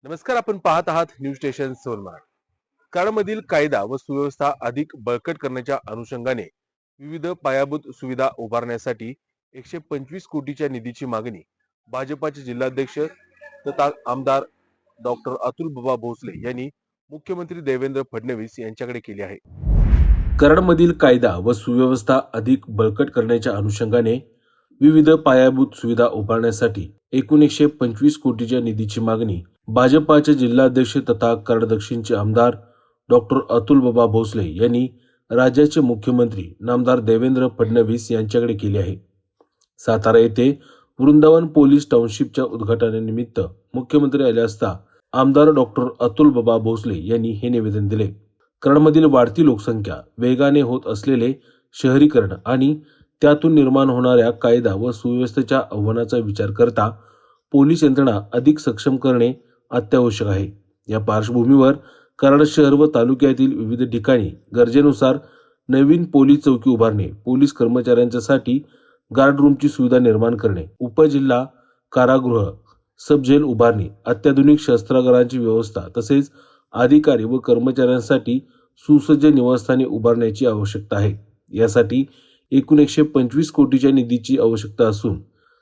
नमस्कार, आपण पाहत आहात न्यूज स्टेशन सोनमार्ग. कराडमधील कायदा व सुव्यवस्था अधिक बळकट करण्याच्या अनुषंगाने विविध पायाभूत सुविधा उभारण्यासाठी 125 कोटीच्या निधीची मागणी भाजपाचे जिल्हाध्यक्ष तथा आमदार डॉक्टर अतुल बाबा भोसले यांनी मुख्यमंत्री देवेंद्र फडणवीस यांच्याकडे केली आहे. कराडमधील कायदा व सुव्यवस्था अधिक बळकट करण्याच्या अनुषंगाने विविध पायाभूत सुविधा उभारण्यासाठी एकूण 125 कोटीच्या निधीची मागणी भाजपाचे जिल्हाध्यक्ष तथा कराड दक्षिणचे आमदार डॉक्टर अतुल बाबा भोसले यांनी राज्याचे मुख्यमंत्री नामदार देवेंद्र फडणवीस यांच्याकडे केली आहे. सातारा येथे वृंदावन पोलीस टाउनशिपच्या उद्घाटनानिमित्त मुख्यमंत्री आले असता आमदार डॉक्टर अतुल बाबा भोसले यांनी हे निवेदन दिले. कराडमधील वाढती लोकसंख्या, वेगाने होत असलेले शहरीकरण आणि त्यातून निर्माण होणाऱ्या कायदा व सुव्यवस्थेच्या आव्हानाचा विचार करता पोलीस यंत्रणा अधिक सक्षम करणे अत्यावश्यक आहे. या पार्श्वभूमीवर कराड शहर व तालुक्यातील विविध ठिकाणी गरजेनुसार नवीन पोलीस चौकी उभारणे, पोलीस कर्मचाऱ्यांच्यासाठी गार्ड रूमची सुविधा निर्माण करणे, उपजिल्हा कारागृह, सब जेल उभारणी, अत्याधुनिक शस्त्रागारांची व्यवस्था तसेच अधिकारी व कर्मचाऱ्यांसाठी सुसज्ज निवासस्थाने उभारण्याची आवश्यकता आहे. यासाठी एकूण 125 कोटीच्या निधीची आवश्यकता असून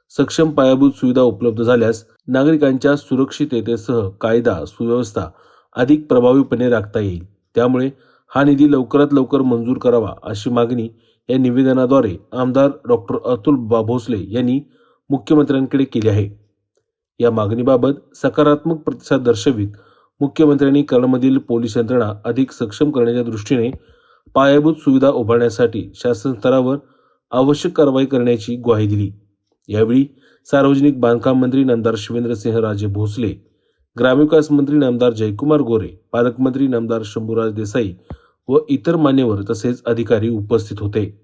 सक्षम पायाभूत सुविधा उपलब्ध झाल्यास नागरिकांच्या सुरक्षिततेसह कायदा सुव्यवस्था अधिक प्रभावीपणे राखता येईल. त्यामुळे हा निधी लवकरात लवकर मंजूर करावा अशी मागणी या निवेदनाद्वारे आमदार डॉक्टर अतुल बाबा भोसले यांनी मुख्यमंत्र्यांकडे केली आहे. या मागणीबाबत सकारात्मक प्रतिसाद दर्शवित मुख्यमंत्र्यांनी कराडमधील पोलीस यंत्रणा अधिक सक्षम करण्याच्या दृष्टीने पायाभूत सुविधा उभारण्यासाठी शासन स्तरावर आवश्यक कारवाई करण्याची ग्वाही दिली. यावेळी सार्वजनिक बांधकाम मंत्री नामदार शिवेंद्रसिंह राजे भोसले, ग्रामविकास मंत्री नामदार जयकुमार गोरे, पालकमंत्री नामदार शंभूराज देसाई व इतर मान्यवर तसेच अधिकारी उपस्थित होते.